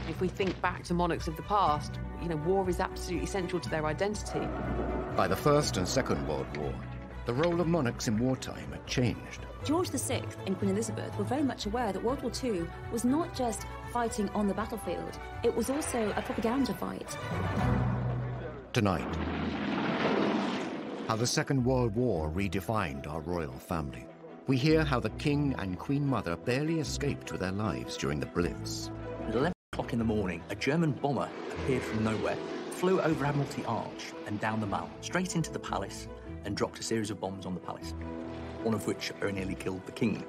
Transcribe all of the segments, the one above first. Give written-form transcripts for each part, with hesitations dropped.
If we think back to monarchs of the past, war is absolutely central to their identity. By the First and Second World War, the role of monarchs in wartime had changed. George VI and Queen Elizabeth were very much aware that World War II was not just fighting on the battlefield, it was also a propaganda fight. Tonight, how the Second World War redefined our royal family. We hear how the King and Queen Mother barely escaped with their lives during the Blitz. At 11 o'clock in the morning, a German bomber appeared from nowhere, flew over Admiralty Arch and down the Mall, straight into the palace, and dropped a series of bombs on the palace, one of which very nearly killed the king.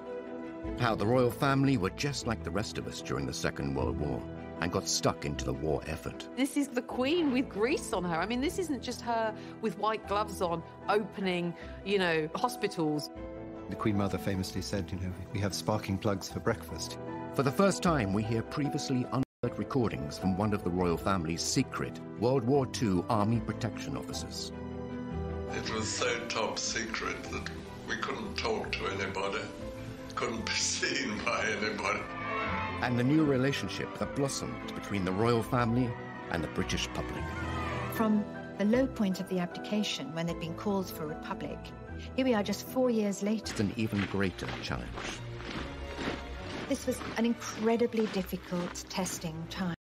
How the royal family were just like the rest of us during the Second World War and got stuck into the war effort. This is the Queen with grease on her. I mean, this isn't just her with white gloves on, opening, hospitals. The Queen Mother famously said, we have sparking plugs for breakfast. For the first time, we hear previously unheard recordings from one of the royal family's secret World War II Army protection officers. It was so top secret that we couldn't talk to anybody, couldn't be seen by anybody. And the new relationship that blossomed between the royal family and the British public. From the low point of the abdication, when they'd been called for a republic, here we are just 4 years later. It's an even greater challenge. This was an incredibly difficult testing time.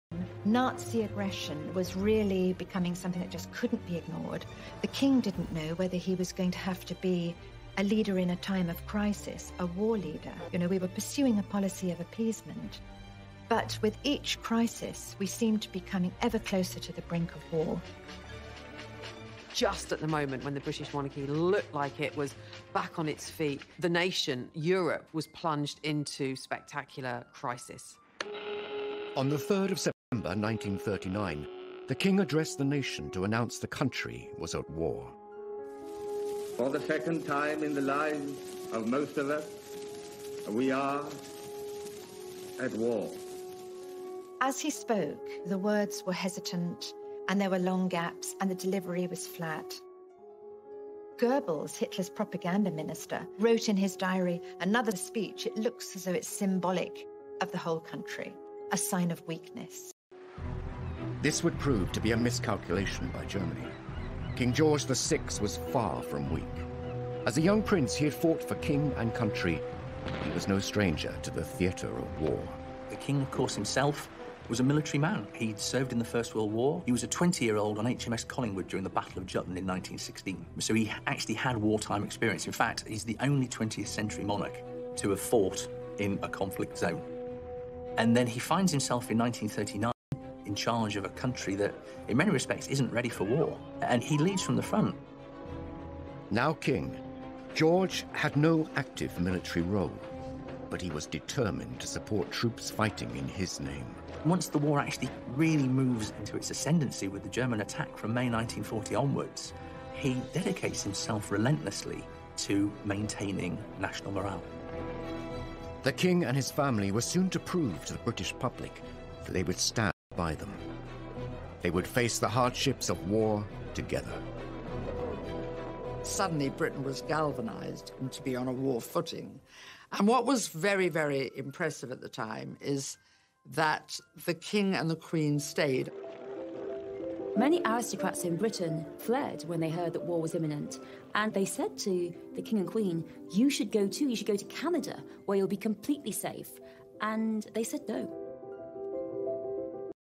Nazi aggression was really becoming something that just couldn't be ignored. The king didn't know whether he was going to have to be a leader in a time of crisis, a war leader. We were pursuing a policy of appeasement. But with each crisis, we seemed to be coming ever closer to the brink of war. Just at the moment when the British monarchy looked like it was back on its feet, the nation, Europe, was plunged into spectacular crisis. On the 3rd of September 1939, the king addressed the nation to announce the country was at war. For the second time in the lives of most of us, we are at war. As he spoke, the words were hesitant, and there were long gaps, and the delivery was flat. Goebbels, Hitler's propaganda minister, wrote in his diary, another speech, it looks as though it's symbolic of the whole country, a sign of weakness. This would prove to be a miscalculation by Germany. King George VI was far from weak. As a young prince, he had fought for king and country. He was no stranger to the theatre of war. The king, of course, himself was a military man. He'd served in the First World War. He was a 20-year-old on HMS Collingwood during the Battle of Jutland in 1916. So he actually had wartime experience. In fact, he's the only 20th century monarch to have fought in a conflict zone. And then he finds himself in 1939 in charge of a country that, in many respects, isn't ready for war. And he leads from the front. Now king, George had no active military role, but he was determined to support troops fighting in his name. Once the war actually really moves into its ascendancy with the German attack from May 1940 onwards, he dedicates himself relentlessly to maintaining national morale. The king and his family were soon to prove to the British public that they would stand by them. They would face the hardships of war together. Suddenly Britain was galvanized to be on a war footing. And what was very, very impressive at the time is that the king and the queen stayed. Many aristocrats in Britain fled when they heard that war was imminent, and they said to the king and queen, you should go too, you should go to Canada, where you'll be completely safe. And they said no.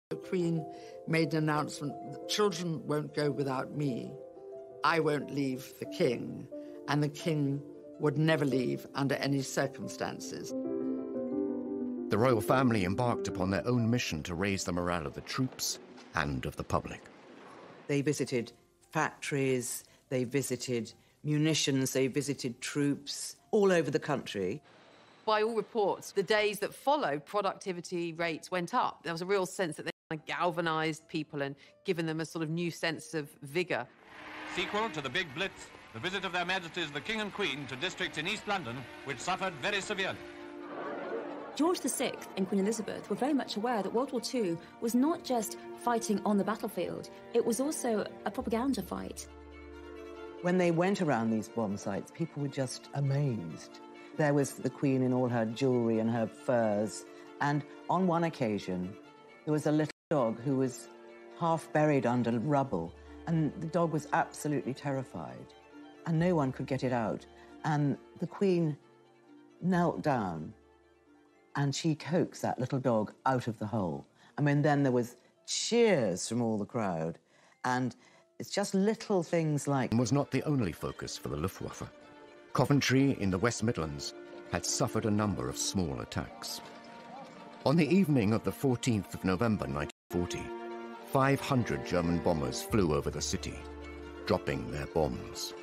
The queen made an announcement, children won't go without me, I won't leave the king, and the king would never leave under any circumstances. The royal family embarked upon their own mission to raise the morale of the troops and of the public. They visited factories, they visited munitions, they visited troops all over the country. By all reports, the days that followed, productivity rates went up. There was a real sense that they kind of galvanised people and given them a sort of new sense of vigour. Sequel to the Big Blitz, the visit of Their Majesties the King and Queen to districts in East London which suffered very severely. George VI and Queen Elizabeth were very much aware that World War II was not just fighting on the battlefield, it was also a propaganda fight. When they went around these bomb sites, people were just amazed. There was the Queen in all her jewellery and her furs, and on one occasion, There was a little dog who was half buried under rubble, and the dog was absolutely terrified, and no one could get it out. And the Queen knelt down, and she coaxed that little dog out of the hole. I mean, then there was cheers from all the crowd, and it's just little things like... Was not the only focus for the Luftwaffe. Coventry in the West Midlands had suffered a number of small attacks. On the evening of the 14th of November 1940, 500 German bombers flew over the city, dropping their bombs.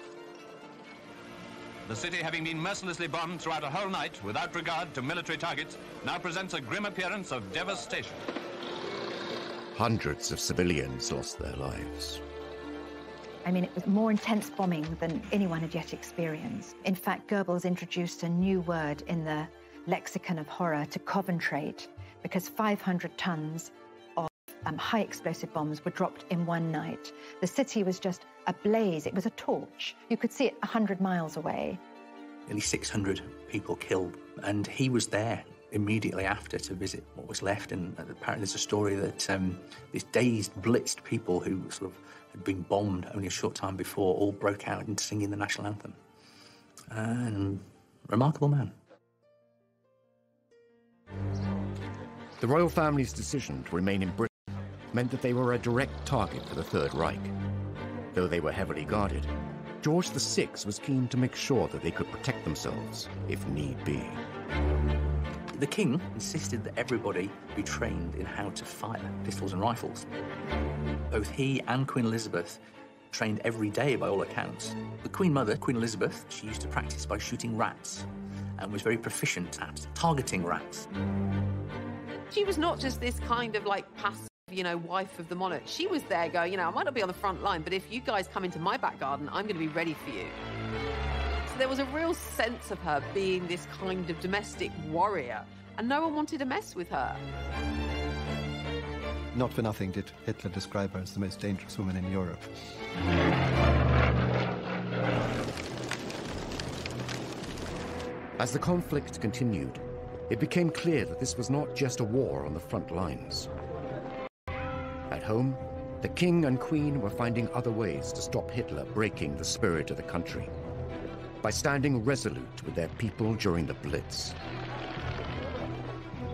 The city, having been mercilessly bombed throughout a whole night without regard to military targets, now presents a grim appearance of devastation. Hundreds of civilians lost their lives. I mean, it was more intense bombing than anyone had yet experienced. In fact, Goebbels introduced a new word in the lexicon of horror to Coventrate, because 500 tons of high explosive bombs were dropped in one night. The city was just ablaze. It was a torch. You could see it 100 miles away. Nearly 600 people killed, and he was there immediately after to visit what was left. And apparently there's a story that these dazed, blitzed people who sort of had been bombed only a short time before all broke out into singing the national anthem. And remarkable man. The royal family's decision to remain in Britain meant that they were a direct target for the Third Reich. Though they were heavily guarded, George VI was keen to make sure that they could protect themselves if need be. The king insisted that everybody be trained in how to fire pistols and rifles. Both he and Queen Elizabeth trained every day by all accounts. The Queen Mother, Queen Elizabeth, she used to practice by shooting rats and was very proficient at targeting rats. She was not just this kind of like passive, wife of the monarch. She was there going, I might not be on the front line, but if you guys come into my back garden, I'm going to be ready for you. So there was a real sense of her being this kind of domestic warrior, and no one wanted to mess with her. Not for nothing did Hitler describe her as the most dangerous woman in Europe. As the conflict continued, it became clear that this was not just a war on the front lines. At home, the King and Queen were finding other ways to stop Hitler breaking the spirit of the country by standing resolute with their people during the Blitz,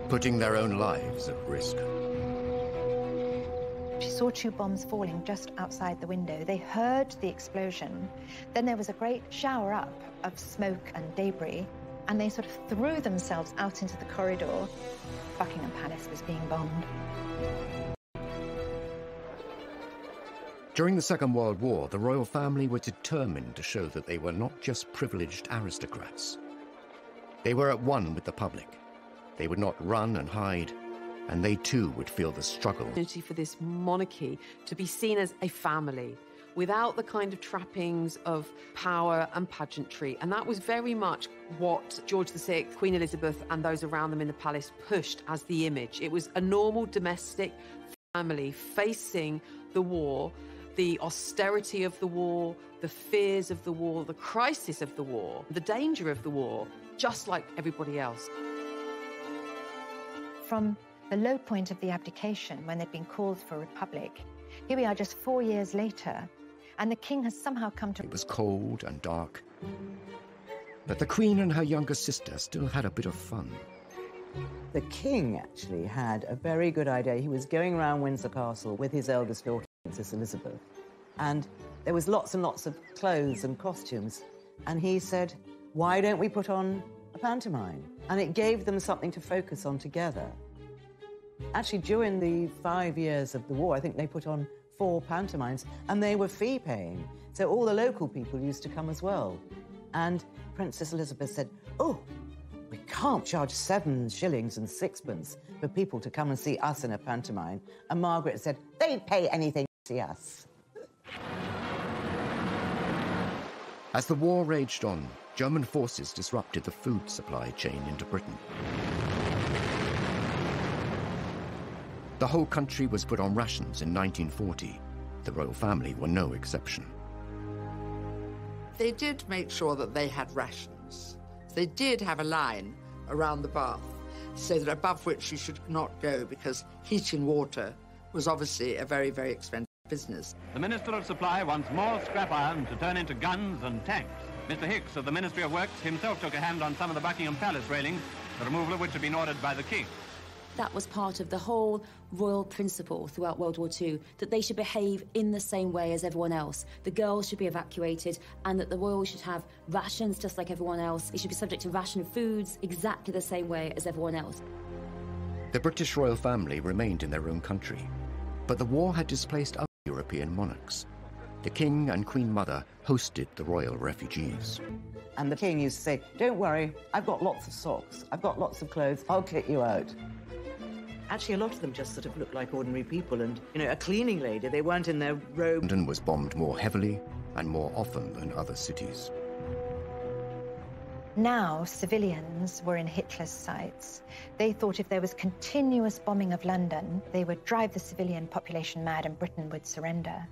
putting their own lives at risk. She saw 2 bombs falling just outside the window. They heard the explosion. Then there was a great shower up of smoke and debris, and they sort of threw themselves out into the corridor. Buckingham Palace was being bombed. During the Second World War, the royal family were determined to show that they were not just privileged aristocrats. They were at one with the public. They would not run and hide, and they too would feel the struggle. For this monarchy to be seen as a family, without the kind of trappings of power and pageantry. And that was very much what George VI, Queen Elizabeth, and those around them in the palace pushed as the image. It was a normal domestic family facing the war, the austerity of the war, the fears of the war, the crisis of the war, the danger of the war, just like everybody else. From the low point of the abdication, when they'd been called for a republic, here we are just 4 years later, and the king has somehow come to... It was cold and dark, but the Queen and her younger sister still had a bit of fun. The king actually had a very good idea. He was going around Windsor Castle with his eldest daughter, Princess Elizabeth, and there was lots and lots of clothes and costumes, and he said, why don't we put on a pantomime? And it gave them something to focus on together. Actually, during the 5 years of the war, I think they put on 4 pantomimes, and they were fee-paying. So all the local people used to come as well. And Princess Elizabeth said, oh, we can't charge 7 shillings and 6pence for people to come and see us in a pantomime. And Margaret said, they'd pay anything to see us. As the war raged on, German forces disrupted the food supply chain into Britain. The whole country was put on rations in 1940. The royal family were no exception. They did make sure that they had rations. They did have a line around the bath so that above which she should not go because heating water was obviously a very, very expensive business. The Minister of Supply wants more scrap iron to turn into guns and tanks. Mr. Hicks of the Ministry of Works himself took a hand on some of the Buckingham Palace railings, the removal of which had been ordered by the King. That was part of the whole royal principle throughout World War II, that they should behave in the same way as everyone else. The girls should be evacuated, and that the royals should have rations just like everyone else. They should be subject to ration foods exactly the same way as everyone else. The British royal family remained in their own country, but the war had displaced other European monarchs. The King and Queen Mother hosted the royal refugees. And the king used to say, "Don't worry, I've got lots of socks, I've got lots of clothes, I'll kick you out." Actually, a lot of them just sort of looked like ordinary people, and, you know, a cleaning lady, they weren't in their robe. London was bombed more heavily and more often than other cities. Now, civilians were in Hitler's sights. They thought if there was continuous bombing of London, they would drive the civilian population mad and Britain would surrender.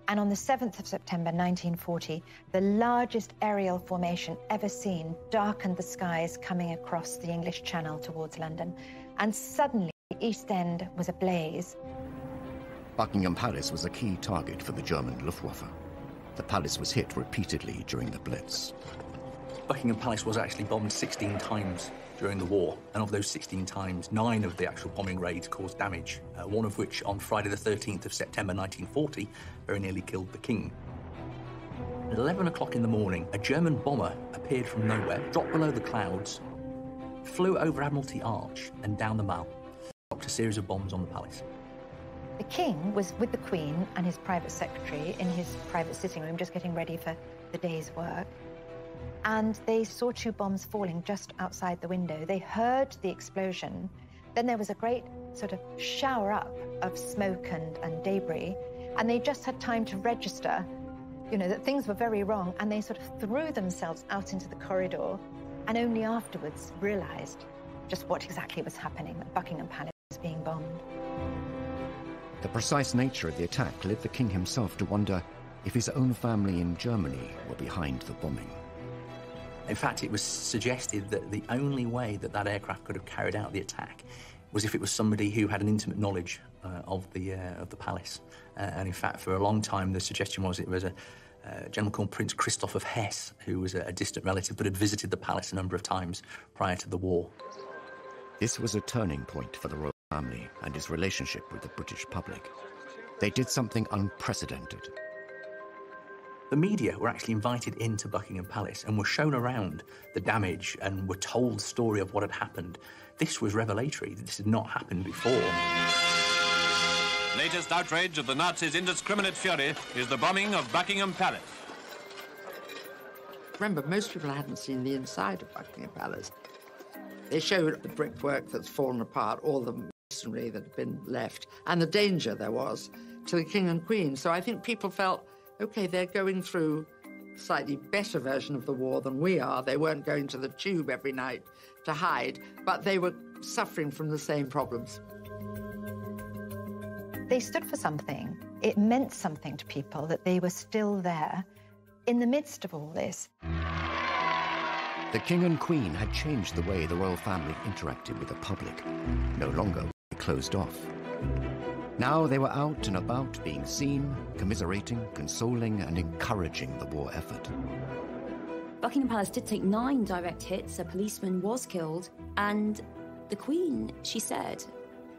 And on the 7th of September 1940, the largest aerial formation ever seen darkened the skies coming across the English Channel towards London. And suddenly, the East End was ablaze. Buckingham Palace was a key target for the German Luftwaffe. The palace was hit repeatedly during the Blitz. Buckingham Palace was actually bombed 16 times during the war, and of those 16 times, 9 of the actual bombing raids caused damage, one of which on Friday the 13th of September 1940 very nearly killed the King. At 11 o'clock in the morning, a German bomber appeared from nowhere, dropped below the clouds, flew over Admiralty Arch and down the Mall, dropped a series of bombs on the palace. The King was with the Queen and his private secretary in his private sitting room, just getting ready for the day's work. And they saw 2 bombs falling just outside the window. They heard the explosion. Then there was a great sort of shower up of smoke and debris. And they just had time to register, you know, that things were very wrong. And they sort of threw themselves out into the corridor and only afterwards realized just what exactly was happening, that Buckingham Palace was being bombed. The precise nature of the attack led the King himself to wonder if his own family in Germany were behind the bombing. In fact, it was suggested that the only way that that aircraft could have carried out the attack was if it was somebody who had an intimate knowledge of the palace. And in fact, for a long time, the suggestion was it was a gentleman called Prince Christoph of Hesse, who was a distant relative but had visited the palace a number of times prior to the war. This was a turning point for the royal family and his relationship with the British public. They did something unprecedented. The media were actually invited into Buckingham Palace and were shown around the damage and were told the story of what had happened. This was revelatory. This had not happened before. Latest outrage of the Nazis' indiscriminate fury is the bombing of Buckingham Palace. Remember, most people hadn't seen the inside of Buckingham Palace. They showed the brickwork that's fallen apart, all the masonry that had been left, and the danger there was to the King and Queen. So I think people felt, OK, they're going through a slightly better version of the war than we are. They weren't going to the tube every night to hide, but they were suffering from the same problems. They stood for something. It meant something to people that they were still there in the midst of all this. The King and Queen had changed the way the royal family interacted with the public. No longer were they closed off. Now they were out and about, being seen, commiserating, consoling, and encouraging the war effort. Buckingham Palace did take 9 direct hits, a policeman was killed, and the Queen, she said,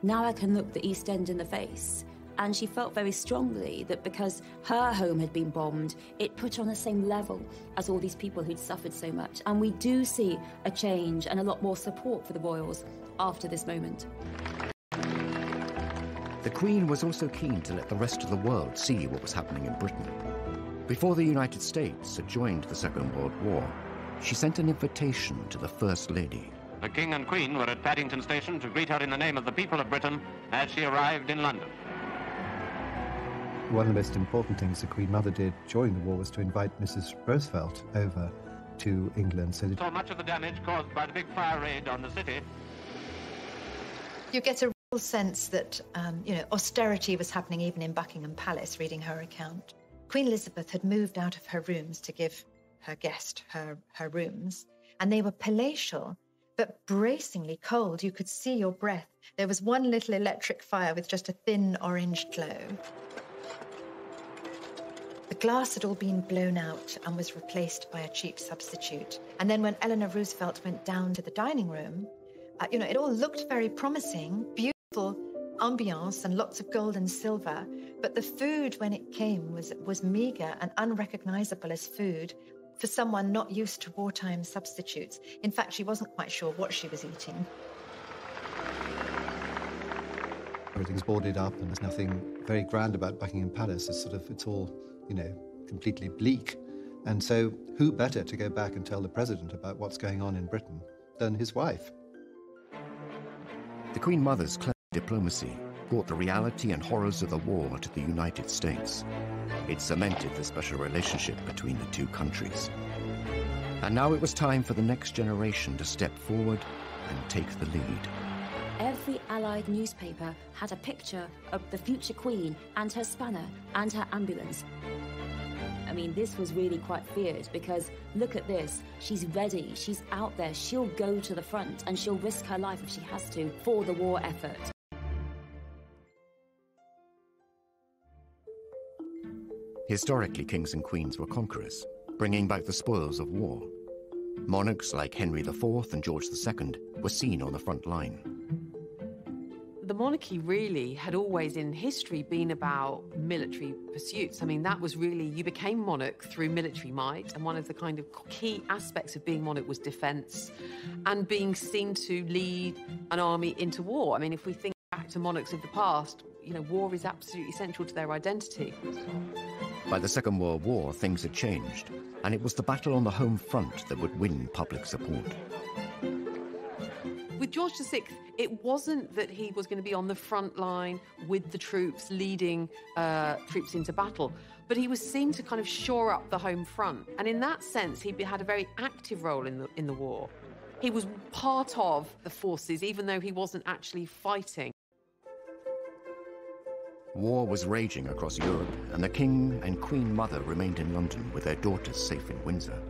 "Now I can look the East End in the face." And she felt very strongly that because her home had been bombed, it put her on the same level as all these people who'd suffered so much. And we do see a change and a lot more support for the royals after this moment. The Queen was also keen to let the rest of the world see what was happening in Britain. Before the United States had joined the Second World War, she sent an invitation to the First Lady. The King and Queen were at Paddington Station to greet her in the name of the people of Britain as she arrived in London. One of the most important things the Queen Mother did during the war was to invite Mrs. Roosevelt over to England. So much of the damage caused by the big fire raid on the city. You get a real sense that, austerity was happening even in Buckingham Palace, reading her account. Queen Elizabeth had moved out of her rooms to give her guest her rooms, and they were palatial, but bracingly cold. You could see your breath. There was one little electric fire with just a thin orange glow. The glass had all been blown out and was replaced by a cheap substitute. And then when Eleanor Roosevelt went down to the dining room, it all looked very promising, beautiful ambiance and lots of gold and silver. But the food, when it came, was meager and unrecognizable as food for someone not used to wartime substitutes. In fact, she wasn't quite sure what she was eating. Everything's boarded up and there's nothing very grand about Buckingham Palace. It's all, completely bleak. And so who better to go back and tell the president about what's going on in Britain than his wife? The Queen Mother's clever diplomacy brought the reality and horrors of the war to the United States. It cemented the special relationship between the two countries. And now it was time for the next generation to step forward and take the lead. Every Allied newspaper had a picture of the future Queen and her spanner and her ambulance. I mean, this was really quite feared because look at this. She's ready. She's out there. She'll go to the front and she'll risk her life if she has to for the war effort. Historically, kings and queens were conquerors, bringing back the spoils of war. Monarchs like Henry IV and George II were seen on the front line. The monarchy really had always in history been about military pursuits. I mean, that was really, you became monarch through military might, and one of the kind of key aspects of being monarch was defence and being seen to lead an army into war. I mean, if we think back to monarchs of the past, war is absolutely central to their identity. By the Second World War, things had changed, and it was the battle on the home front that would win public support. With George VI, it wasn't that he was going to be on the front line with the troops, leading troops into battle, but he was seen to kind of shore up the home front. And in that sense, he had a very active role in the war. He was part of the forces, even though he wasn't actually fighting. War was raging across Europe, and the King and Queen Mother remained in London with their daughters safe in Windsor.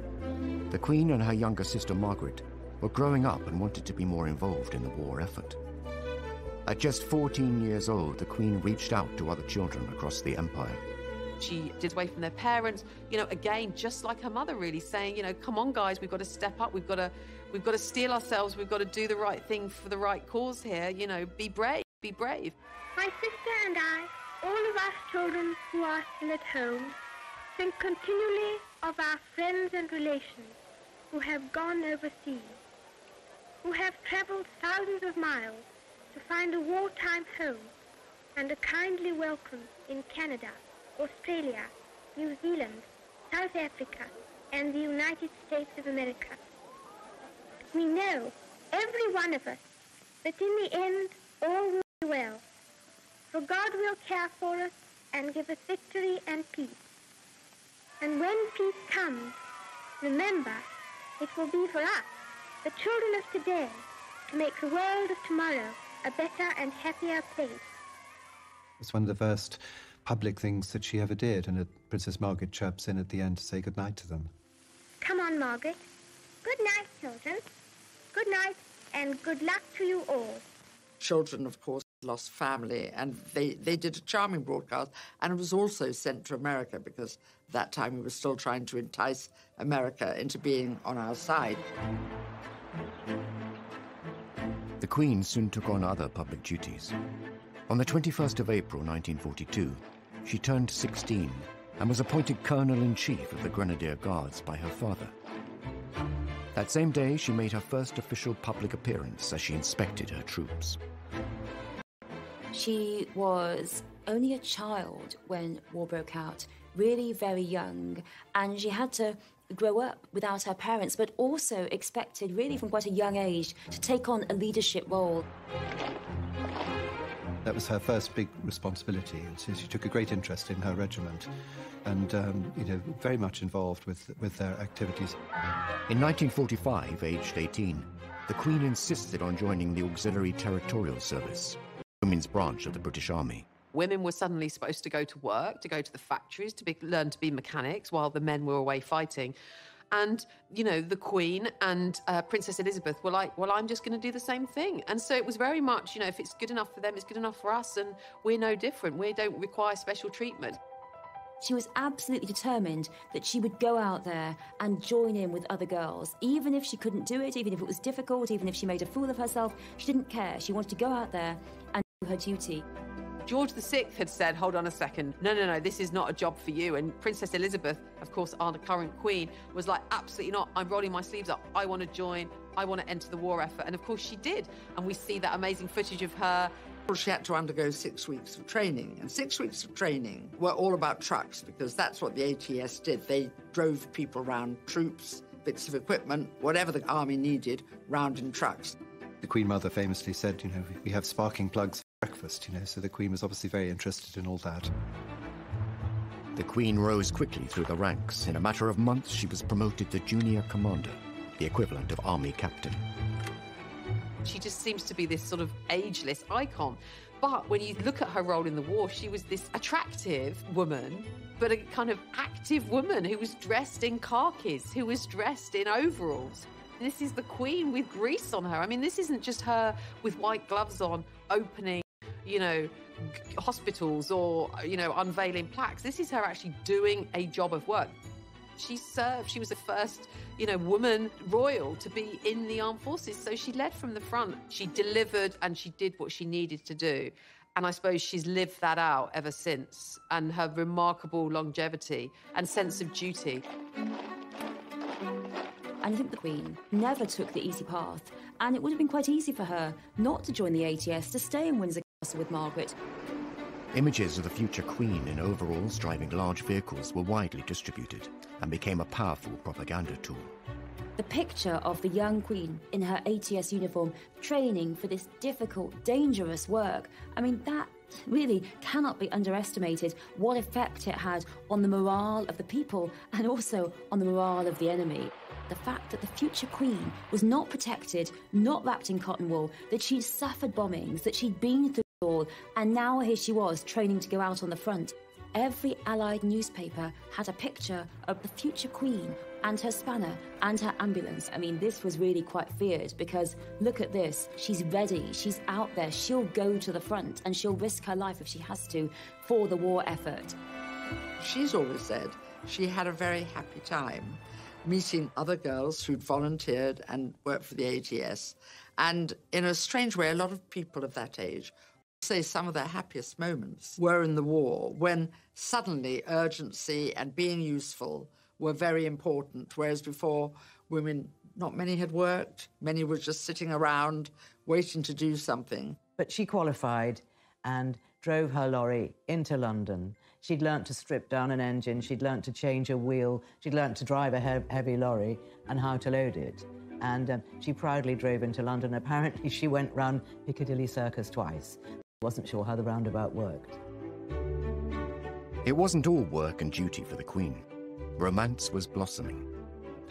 The Queen and her younger sister Margaret were growing up and wanted to be more involved in the war effort. At just 14 years old, the Queen reached out to other children across the empire. She did away from their parents, again, just like her mother, really saying, come on, guys, we've got to step up, we've got to steel ourselves, we've got to do the right thing for the right cause here, be brave, be brave. My sister and I, all of us children who are still at home, think continually of our friends and relations who have gone overseas, who have travelled thousands of miles to find a wartime home and a kindly welcome in Canada, Australia, New Zealand, South Africa, and the United States of America. We know, every one of us, that in the end all will be well, for God will care for us and give us victory and peace. And when peace comes, remember, it will be for us, the children of today, to make the world of tomorrow a better and happier place. It's one of the first public things that she ever did, and Princess Margaret chirps in at the end to say goodnight to them. Come on, Margaret. Good night, children. Good night, and good luck to you all. Children, of course, lost family, and they did a charming broadcast, and it was also sent to America because at that time we were still trying to entice America into being on our side. The Queen soon took on other public duties. On the 21st of April 1942, she turned 16 and was appointed Colonel-in-Chief of the Grenadier Guards by her father. That same day, she made her first official public appearance as she inspected her troops. She was only a child when war broke out, really very young, and she had to grow up without her parents, but also expected, really from quite a young age, to take on a leadership role. That was her first big responsibility, and so she took a great interest in her regiment and, very much involved with their activities. In 1945, aged 18, the Queen insisted on joining the Auxiliary Territorial Service, the women's branch of the British Army. Women were suddenly supposed to go to work, to go to the factories, learn to be mechanics while the men were away fighting. And, you know, the Queen and Princess Elizabeth were like, well, I'm just going to do the same thing. And so it was very much, you know, if it's good enough for them, it's good enough for us, and we're no different. We don't require special treatment. She was absolutely determined that she would go out there and join in with other girls. Even if she couldn't do it, even if it was difficult, even if she made a fool of herself, she didn't care. She wanted to go out there and do her duty. George VI had said, hold on a second, no, this is not a job for you. And Princess Elizabeth, of course, our current queen, was like, absolutely not. I'm rolling my sleeves up. I want to join. I want to enter the war effort. And of course she did. And we see that amazing footage of her. She had to undergo 6 weeks of training. And 6 weeks of training were all about trucks, because that's what the ATS did. They drove people around, troops, bits of equipment, whatever the army needed, round in trucks. The Queen Mother famously said, you know, we have sparking plugs for breakfast, you know, so the Queen was obviously very interested in all that. The Queen rose quickly through the ranks. In a matter of months, she was promoted to junior commander, the equivalent of army captain. She just seems to be this sort of ageless icon. But when you look at her role in the war, she was this attractive woman, but a kind of active woman who was dressed in khakis, who was dressed in overalls. This is the Queen with grease on her. I mean, this isn't just her with white gloves on, opening, you know, hospitals or, you know, unveiling plaques. This is her actually doing a job of work. She served. She was the first, you know, woman royal to be in the armed forces. So she led from the front. She delivered and she did what she needed to do. And I suppose she's lived that out ever since. And her remarkable longevity and sense of duty. And I think the Queen never took the easy path. And it would have been quite easy for her not to join the ATS, to stay in Windsor Castle with Margaret. Images of the future Queen in overalls driving large vehicles were widely distributed and became a powerful propaganda tool. The picture of the young Queen in her ATS uniform training for this difficult, dangerous work, I mean, that really cannot be underestimated, what effect it had on the morale of the people and also on the morale of the enemy. The fact that the future Queen was not protected, not wrapped in cotton wool, that she'd suffered bombings, that she'd been through it all, and now here she was training to go out on the front. Every Allied newspaper had a picture of the future Queen and her spanner and her ambulance. I mean, this was really quite feared because look at this. She's ready. She's out there. She'll go to the front and she'll risk her life if she has to for the war effort. She's always said she had a very happy time meeting other girls who'd volunteered and worked for the ATS. And in a strange way, a lot of people of that age say some of their happiest moments were in the war, when suddenly urgency and being useful were very important, whereas before women, not many had worked, many were just sitting around waiting to do something. But she qualified and drove her lorry into London. She'd learnt to strip down an engine, she'd learnt to change a wheel, she'd learnt to drive a heavy lorry and how to load it. And she proudly drove into London. Apparently she went round Piccadilly Circus twice. Wasn't sure how the roundabout worked. It wasn't all work and duty for the Queen. Romance was blossoming.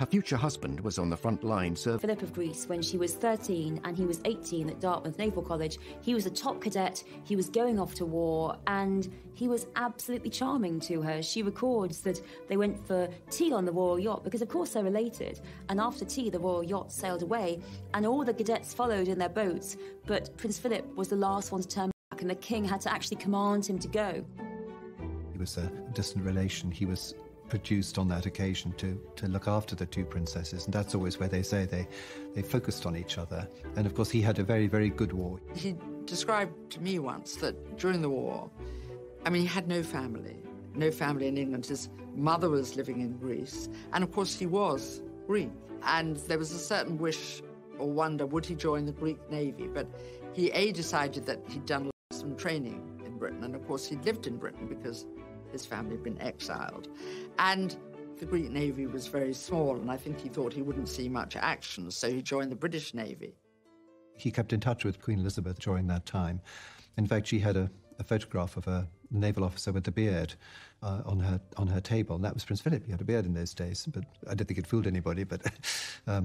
Her future husband was on the front line serving. Philip of Greece, when she was 13 and he was 18 at Dartmouth Naval College, he was a top cadet, he was going off to war, and he was absolutely charming to her. She records that they went for tea on the Royal Yacht, because of course they're related, and after tea the Royal Yacht sailed away, and all the cadets followed in their boats, but Prince Philip was the last one to turn back, and the king had to actually command him to go. He was a distant relation. He was produced on that occasion to look after the two princesses, and that's always where they say they focused on each other. And of course he had a very, very good war. He described to me once that during the war, I mean, he had no family in England. His mother was living in Greece, and of course he was Greek, and there was a certain wish or wonder, would he join the Greek Navy? But he decided that he'd done some training in Britain, and of course he'd lived in Britain because his family had been exiled. And the Greek Navy was very small, and I think he thought he wouldn't see much action, so he joined the British Navy. He kept in touch with Queen Elizabeth during that time. In fact, she had a photograph of a naval officer with a beard on her table, and that was Prince Philip. He had a beard in those days, but I don't think it fooled anybody, but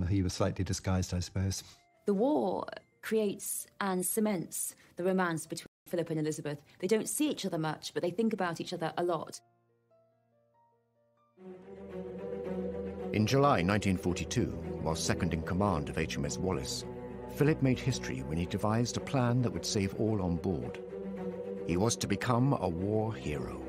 he was slightly disguised, I suppose. The war creates and cements the romance between Philip and Elizabeth. They don't see each other much, but they think about each other a lot. In July 1942, while second in command of HMS Wallace, Philip made history when he devised a plan that would save all on board. He was to become a war hero.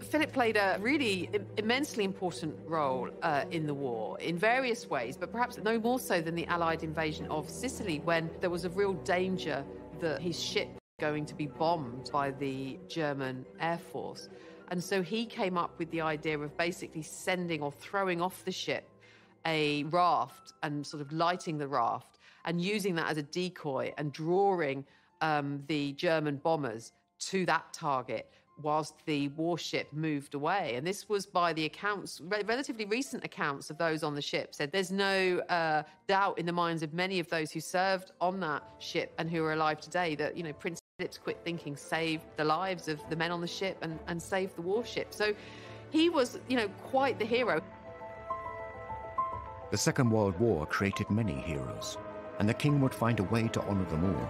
Philip played a really immensely important role in the war in various ways, but perhaps no more so than the Allied invasion of Sicily, when there was a real danger that his ship was going to be bombed by the German Air Force. And so he came up with the idea of basically sending or throwing off the ship a raft and sort of lighting the raft and using that as a decoy and drawing the German bombers to that target whilst the warship moved away. And this was by the accounts, relatively recent accounts of those on the ship, said there's no doubt in the minds of many of those who served on that ship and who are alive today that, you know, Prince Philip's quick thinking saved the lives of the men on the ship and saved the warship. So he was, you know, quite the hero. The Second World War created many heroes, and the king would find a way to honor them all.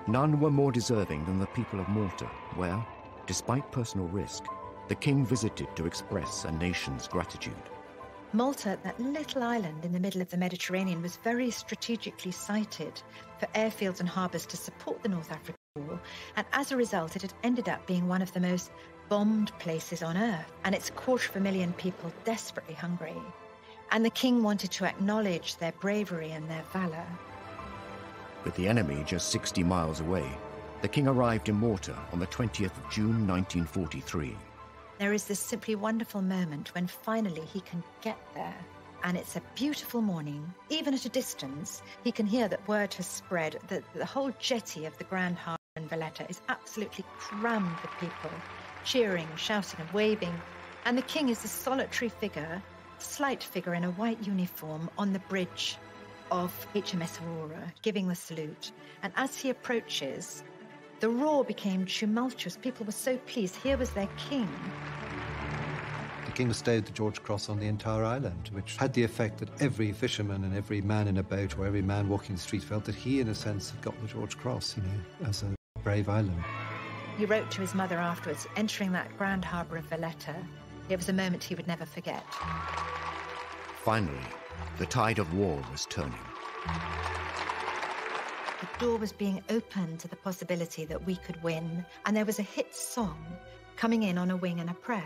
None were more deserving than the people of Malta, where, despite personal risk, the king visited to express a nation's gratitude. Malta, that little island in the middle of the Mediterranean, was very strategically sited for airfields and harbours to support the North African War, and as a result, it had ended up being one of the most bombed places on earth, and its 250,000 people desperately hungry. And the king wanted to acknowledge their bravery and their valour. With the enemy just 60 miles away, the king arrived in Malta on the 20th of June 1943. There is this simply wonderful moment when finally he can get there. And it's a beautiful morning. Even at a distance, he can hear that word has spread that the whole jetty of the Grand Harbour in Valletta is absolutely crammed with people, cheering, shouting and waving. And the king is a solitary figure, slight figure in a white uniform on the bridge of HMS Aurora, giving the salute. And as he approaches, the roar became tumultuous. People were so pleased. Here was their king. The king bestowed the George Cross on the entire island, which had the effect that every fisherman and every man in a boat or every man walking the street felt that he, in a sense, had got the George Cross, you know, as a brave island. He wrote to his mother afterwards, entering that Grand Harbour of Valletta. It was a moment he would never forget. Finally, the tide of war was turning. The door was being opened to the possibility that we could win, and there was a hit song, Coming In on a Wing and a Prayer,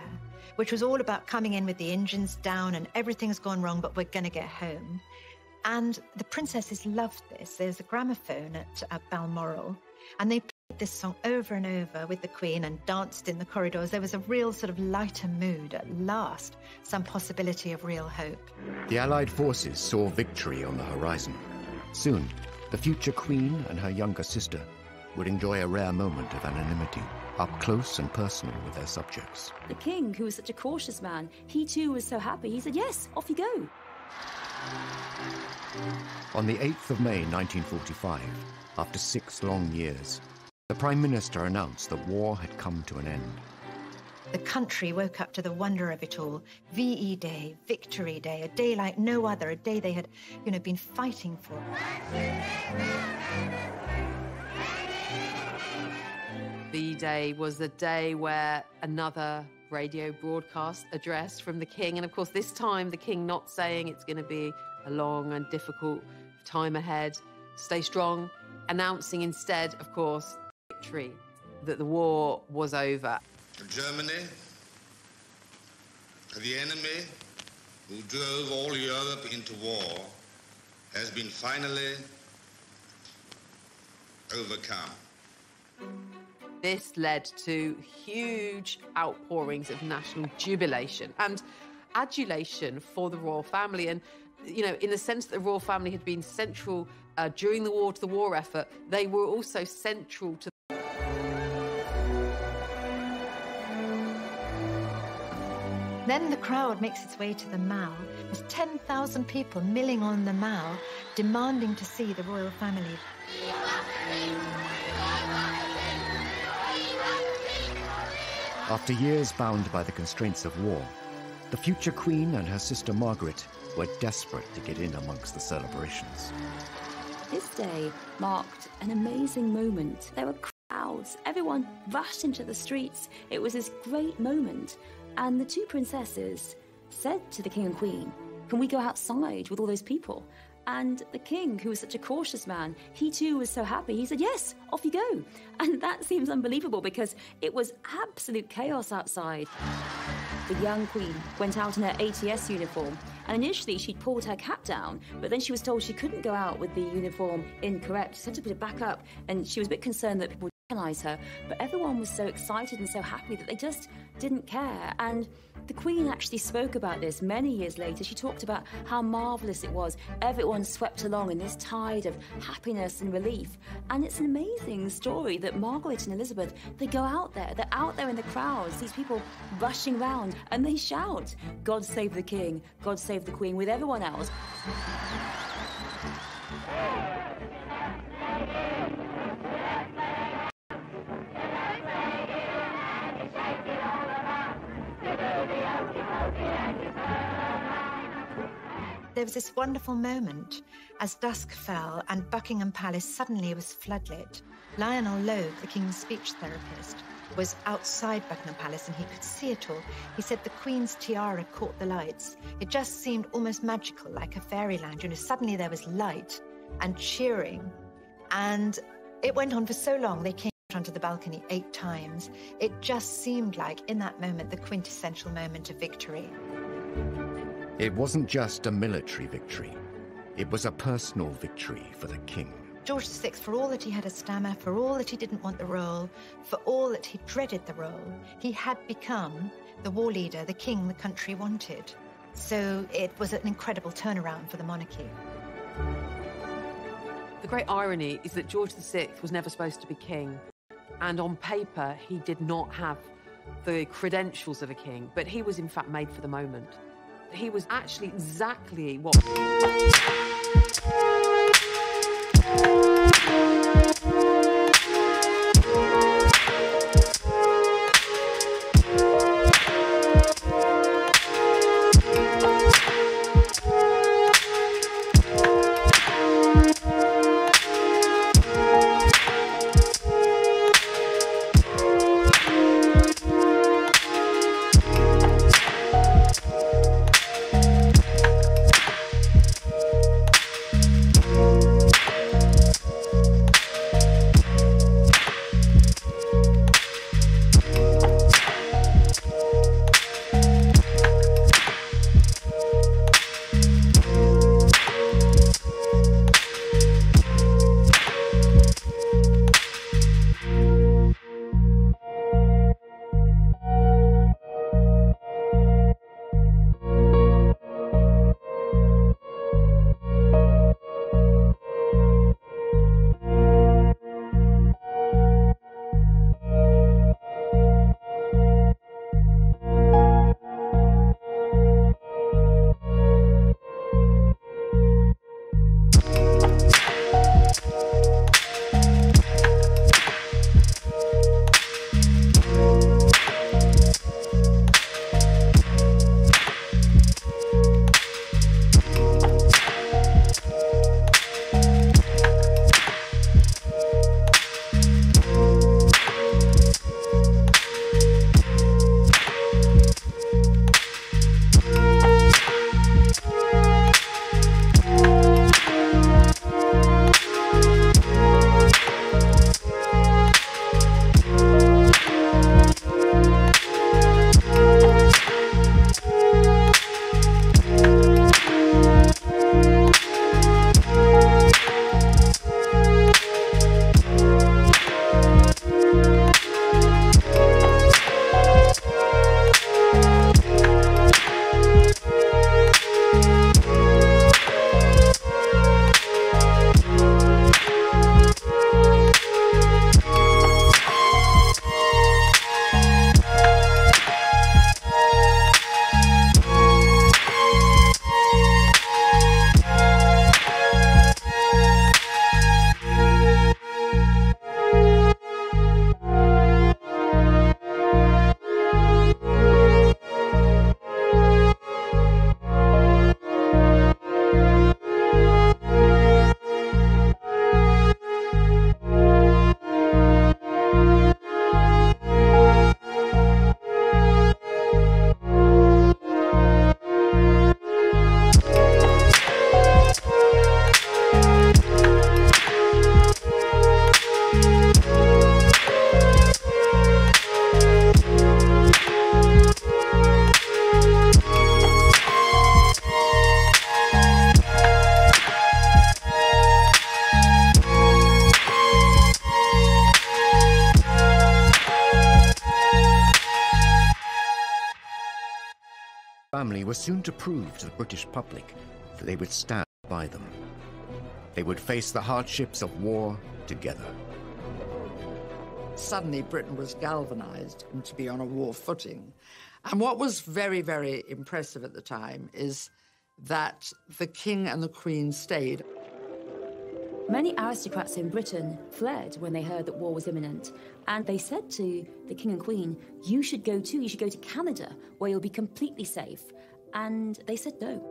which was all about coming in with the engines down and everything's gone wrong, but we're going to get home. And the princesses loved this. There's a gramophone at Balmoral, and they played this song over and over with the Queen and danced in the corridors. There was a real sort of lighter mood at last, some possibility of real hope. The Allied forces saw victory on the horizon. Soon, the future Queen and her younger sister would enjoy a rare moment of anonymity, up close and personal with their subjects. The king, who was such a cautious man, he too was so happy. He said, yes, off you go. On the 8th of May 1945, after 6 long years, the Prime Minister announced that war had come to an end. The country woke up to the wonder of it all. VE Day, Victory Day, a day like no other, a day they had, you know, been fighting for. VE Day was the day where another radio broadcast address from the king, and of course this time the king not saying it's going to be a long and difficult time ahead, stay strong, announcing instead, of course, victory, that the war was over. Germany, the enemy who drove all Europe into war, has been finally overcome. This led to huge outpourings of national jubilation and adulation for the royal family. And, you know, in the sense that the royal family had been central during the war to the war effort, they were also central to Then the crowd makes its way to the Mall. There's 10,000 people milling on the Mall, demanding to see the royal family. After years bound by the constraints of war, the future Queen and her sister Margaret were desperate to get in amongst the celebrations. This day marked an amazing moment. There were crowds. Everyone rushed into the streets. It was this great moment. And the two princesses said to the king and queen, "Can we go outside with all those people?" And the king, who was such a cautious man, he too was so happy. He said, "Yes, off you go." And that seems unbelievable because it was absolute chaos outside. The young queen went out in her ATS uniform, and initially she'd pulled her cap down, but then she was told she couldn't go out with the uniform incorrect. She had to put it back up, and she was a bit concerned that people would recognise her. But everyone was so excited and so happy that they just didn't care. And the Queen actually spoke about this many years later. She talked about how marvellous it was. Everyone swept along in this tide of happiness and relief. And it's an amazing story that Margaret and Elizabeth, they go out there. They're out there in the crowds, these people rushing round, and they shout, "God save the King, God save the Queen," with everyone else. There was this wonderful moment as dusk fell and Buckingham Palace suddenly was floodlit. Lionel Logue, the King's speech therapist, was outside Buckingham Palace and he could see it all. He said the Queen's tiara caught the lights. It just seemed almost magical, like a fairyland. You know, suddenly there was light and cheering. And it went on for so long. They came out onto the balcony 8 times. It just seemed like, in that moment, the quintessential moment of victory. It wasn't just a military victory. It was a personal victory for the king. George VI, for all that he had a stammer, for all that he didn't want the role, for all that he dreaded the role, he had become the war leader, the king the country wanted. So it was an incredible turnaround for the monarchy. The great irony is that George VI was never supposed to be king. And on paper, he did not have the credentials of a king, but he was in fact made for the moment. He was actually exactly what... family were soon to prove to the British public that they would stand by them. They would face the hardships of war together. Suddenly, Britain was galvanized to be on a war footing. And what was very, very impressive at the time is that the King and the Queen stayed. Many aristocrats in Britain fled when they heard that war was imminent, and they said to the King and Queen, you should go too, you should go to Canada, where you'll be completely safe. And they said no.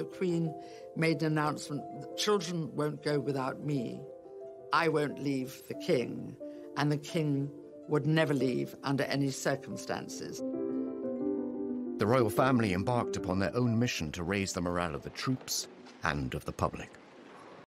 The Queen made an announcement that children won't go without me. I won't leave the King, and the King would never leave under any circumstances. The royal family embarked upon their own mission to raise the morale of the troops and of the public.